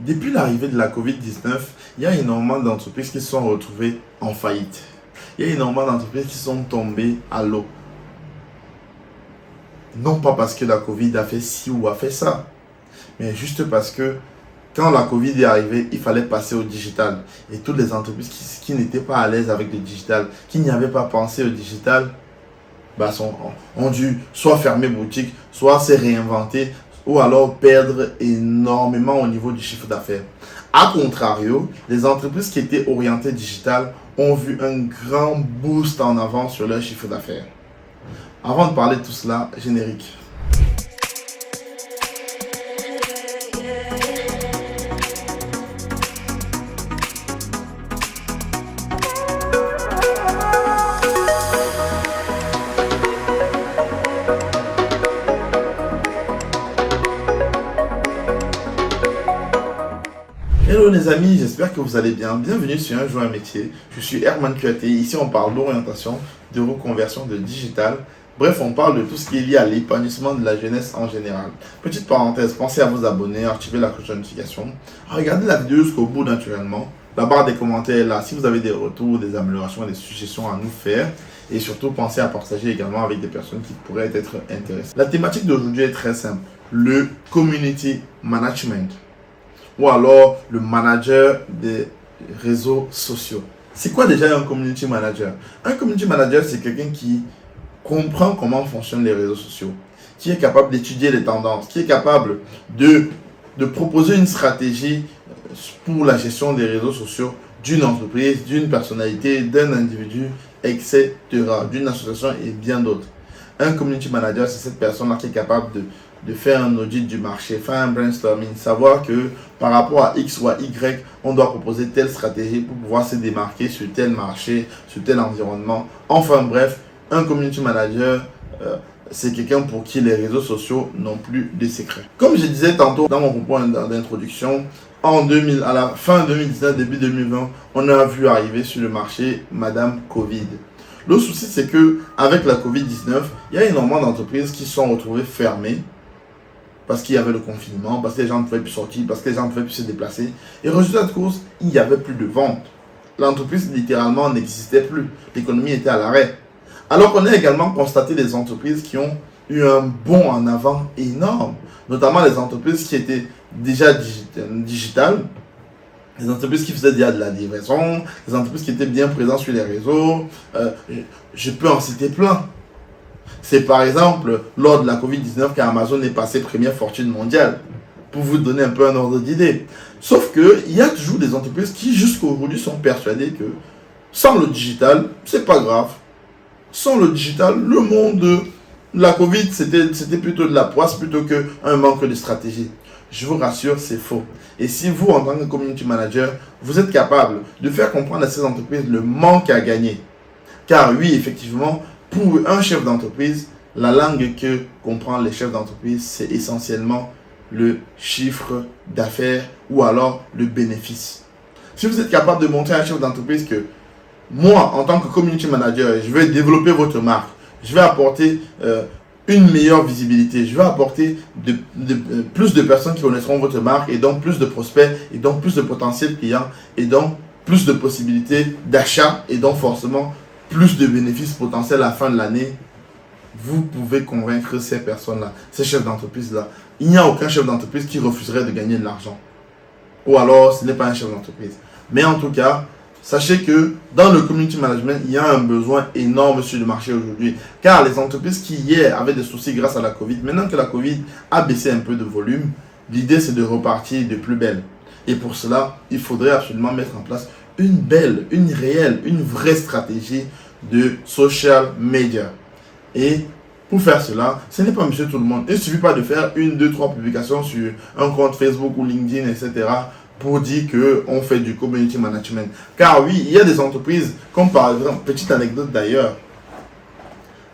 Depuis l'arrivée de la COVID-19, il y a énormément d'entreprises qui se sont retrouvées en faillite. Il y a énormément d'entreprises qui sont tombées à l'eau. Non pas parce que la COVID a fait ci ou a fait ça, mais juste parce que quand la COVID est arrivée, il fallait passer au digital. Et toutes les entreprises qui n'étaient pas à l'aise avec le digital, qui n'y avaient pas pensé au digital, ont dû soit fermer boutique, soit se réinventer, ou alors perdre énormément au niveau du chiffre d'affaires. A contrario, les entreprises qui étaient orientées digital ont vu un grand boost en avant sur leur chiffre d'affaires. Avant de parler de tout cela, générique. Hello les amis, j'espère que vous allez bien. Bienvenue sur Un jour un métier. Je suis Herman QAT. Ici on parle d'orientation, de reconversion, de digital. Bref, on parle de tout ce qui est lié à l'épanouissement de la jeunesse en général. Petite parenthèse, pensez à vous abonner, à activer la cloche de notification. Regardez la vidéo jusqu'au bout naturellement. La barre des commentaires est là. Si vous avez des retours, des améliorations, des suggestions à nous faire. Et surtout, pensez à partager également avec des personnes qui pourraient être intéressées. La thématique d'aujourd'hui est très simple. Le community management. Ou alors le manager des réseaux sociaux. C'est quoi déjà un community manager? Un community manager, c'est quelqu'un qui comprend comment fonctionnent les réseaux sociaux, qui est capable d'étudier les tendances, qui est capable de proposer une stratégie pour la gestion des réseaux sociaux d'une entreprise, d'une personnalité, d'un individu, etc., d'une association et bien d'autres. Un community manager, c'est cette personne-là qui est capable de faire un audit du marché, faire un brainstorming, savoir que par rapport à X ou à Y, on doit proposer telle stratégie pour pouvoir se démarquer sur tel marché, sur tel environnement. Enfin bref, un community manager, c'est quelqu'un pour qui les réseaux sociaux n'ont plus de secrets. Comme je disais tantôt dans mon propos d'introduction, à la fin 2019, début 2020, on a vu arriver sur le marché Madame Covid. Le souci, c'est que avec la Covid-19, il y a énormément d'entreprises qui se sont retrouvées fermées parce qu'il y avait le confinement, parce que les gens ne pouvaient plus sortir, parce que les gens ne pouvaient plus se déplacer. Et résultat de course, il n'y avait plus de vente. L'entreprise littéralement n'existait plus. L'économie était à l'arrêt. Alors qu'on a également constaté des entreprises qui ont eu un bond en avant énorme, notamment les entreprises qui étaient déjà digitales, les entreprises qui faisaient déjà de la livraison, les entreprises qui étaient bien présentes sur les réseaux. Je peux en citer plein. C'est par exemple lors de la Covid-19 qu'Amazon est passé première fortune mondiale, pour vous donner un peu un ordre d'idée. Sauf qu'il y a toujours des entreprises qui jusqu'à aujourd'hui sont persuadées que sans le digital, c'est pas grave. Sans le digital, le monde, la Covid, c'était plutôt de la poisse plutôt qu'un manque de stratégie. Je vous rassure, c'est faux. Et si vous, en tant que community manager, vous êtes capable de faire comprendre à ces entreprises le manque à gagner. Car oui, effectivement, pour un chef d'entreprise, la langue que comprennent les chefs d'entreprise, c'est essentiellement le chiffre d'affaires ou alors le bénéfice. Si vous êtes capable de montrer à un chef d'entreprise que moi, en tant que community manager, je vais développer votre marque, je vais apporter une meilleure visibilité, je vais apporter plus de personnes qui connaîtront votre marque et donc plus de prospects et donc plus de potentiels clients et donc plus de possibilités d'achat et donc forcément plus de bénéfices potentiels à la fin de l'année. Vous pouvez convaincre ces personnes-là, ces chefs d'entreprise-là. Il n'y a aucun chef d'entreprise qui refuserait de gagner de l'argent. Ou alors, ce n'est pas un chef d'entreprise. Mais en tout cas, sachez que dans le community management, il y a un besoin énorme sur le marché aujourd'hui. Car les entreprises qui hier avaient des soucis grâce à la Covid, maintenant que la Covid a baissé un peu de volume, l'idée c'est de repartir de plus belle. Et pour cela, il faudrait absolument mettre en place une belle, une réelle, une vraie stratégie de social media. Et pour faire cela, ce n'est pas monsieur tout le monde. Il ne suffit pas de faire 1, 2, 3 publications sur un compte Facebook ou LinkedIn, etc. pour dire qu'on fait du community management. Car oui, il y a des entreprises, comme par exemple, petite anecdote d'ailleurs,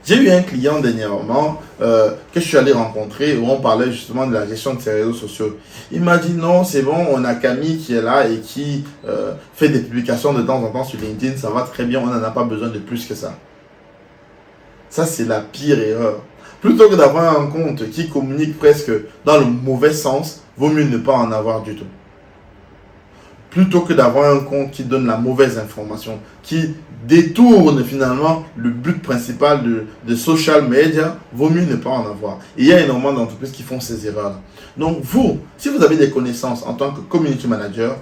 j'ai eu un client dernièrement que je suis allé rencontrer où on parlait justement de la gestion de ses réseaux sociaux. Il m'a dit non, c'est bon, on a Camille qui est là et qui fait des publications de temps en temps sur LinkedIn, ça va très bien, on n'en a pas besoin de plus que ça. Ça, c'est la pire erreur. Plutôt que d'avoir un compte qui communique presque dans le mauvais sens, vaut mieux ne pas en avoir du tout. plutôt que d'avoir un compte qui donne la mauvaise information, qui détourne finalement le but principal de social media, vaut mieux ne pas en avoir. Et il y a énormément d'entreprises qui font ces erreurs-là. Donc vous, si vous avez des connaissances en tant que community manager,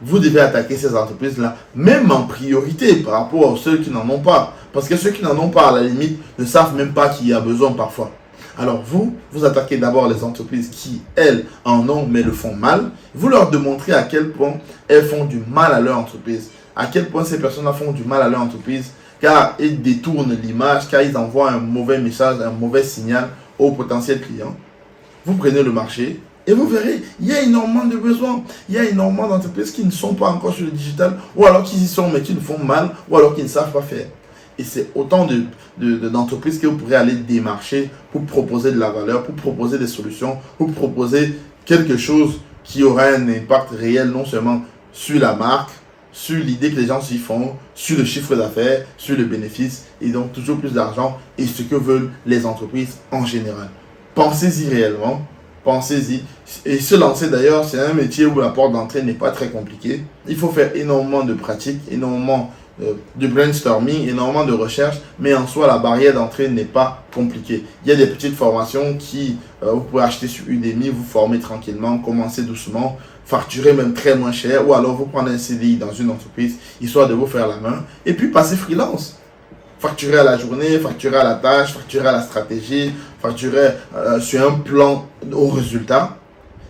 vous devez attaquer ces entreprises-là, même en priorité par rapport à ceux qui n'en ont pas. Parce que ceux qui n'en ont pas, à la limite, ne savent même pas qu'il y a besoin parfois. Alors vous attaquez d'abord les entreprises qui, elles, en ont mais le font mal. Vous leur démontrez à quel point elles font du mal à leur entreprise. À quel point ces personnes-là font du mal à leur entreprise. Car ils détournent l'image, car ils envoient un mauvais message, un mauvais signal aux potentiels clients. Vous prenez le marché et vous verrez, il y a énormément de besoins. Il y a énormément d'entreprises qui ne sont pas encore sur le digital, ou alors qui y sont mais qui le font mal, ou alors qui ne savent pas faire. Et c'est autant d'entreprises que vous pourrez aller démarcher pour proposer de la valeur, pour proposer des solutions, pour proposer quelque chose qui aura un impact réel non seulement sur la marque, sur l'idée que les gens s'y font, sur le chiffre d'affaires, sur le bénéfice, et donc toujours plus d'argent, et ce que veulent les entreprises en général. Pensez-y réellement, pensez-y. Et se lancer d'ailleurs, c'est un métier où la porte d'entrée n'est pas très compliquée. Il faut faire énormément de pratiques, énormément de brainstorming, énormément de recherche, mais en soi la barrière d'entrée n'est pas compliquée. Il y a des petites formations qui vous pouvez acheter sur Udemy, vous former tranquillement, commencer doucement, facturer même très moins cher, ou alors vous prendre un CDI dans une entreprise histoire de vous faire la main et puis passer freelance. Facturer à la journée, facturer à la tâche, facturer à la stratégie, facturer sur un plan au résultat.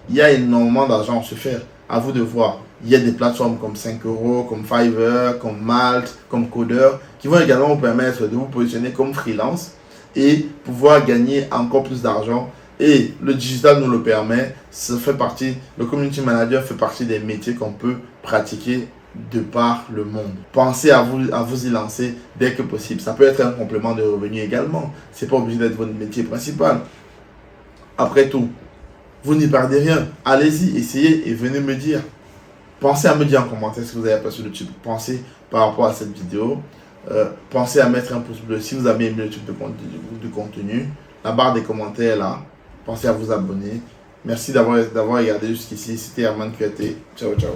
Il y a énormément d'argent à se faire. À vous de voir. Il y a des plateformes comme 5€, comme Fiverr, comme Malt, comme Coder, qui vont également vous permettre de vous positionner comme freelance et pouvoir gagner encore plus d'argent. Et le digital nous le permet. Ça fait partie, le community manager fait partie des métiers qu'on peut pratiquer de par le monde. Pensez à vous y lancer dès que possible. Ça peut être un complément de revenu également. C'est pas obligé d'être votre métier principal. Après tout, vous n'y perdez rien. Allez-y, essayez et venez me dire. Pensez à me dire en commentaire ce que vous avez apprécié le type. Pensez par rapport à cette vidéo. Pensez à mettre un pouce bleu si vous avez aimé le type de contenu. La barre des commentaires est là. Pensez à vous abonner. Merci d'avoir regardé jusqu'ici. C'était Herman QAT. Ciao, ciao.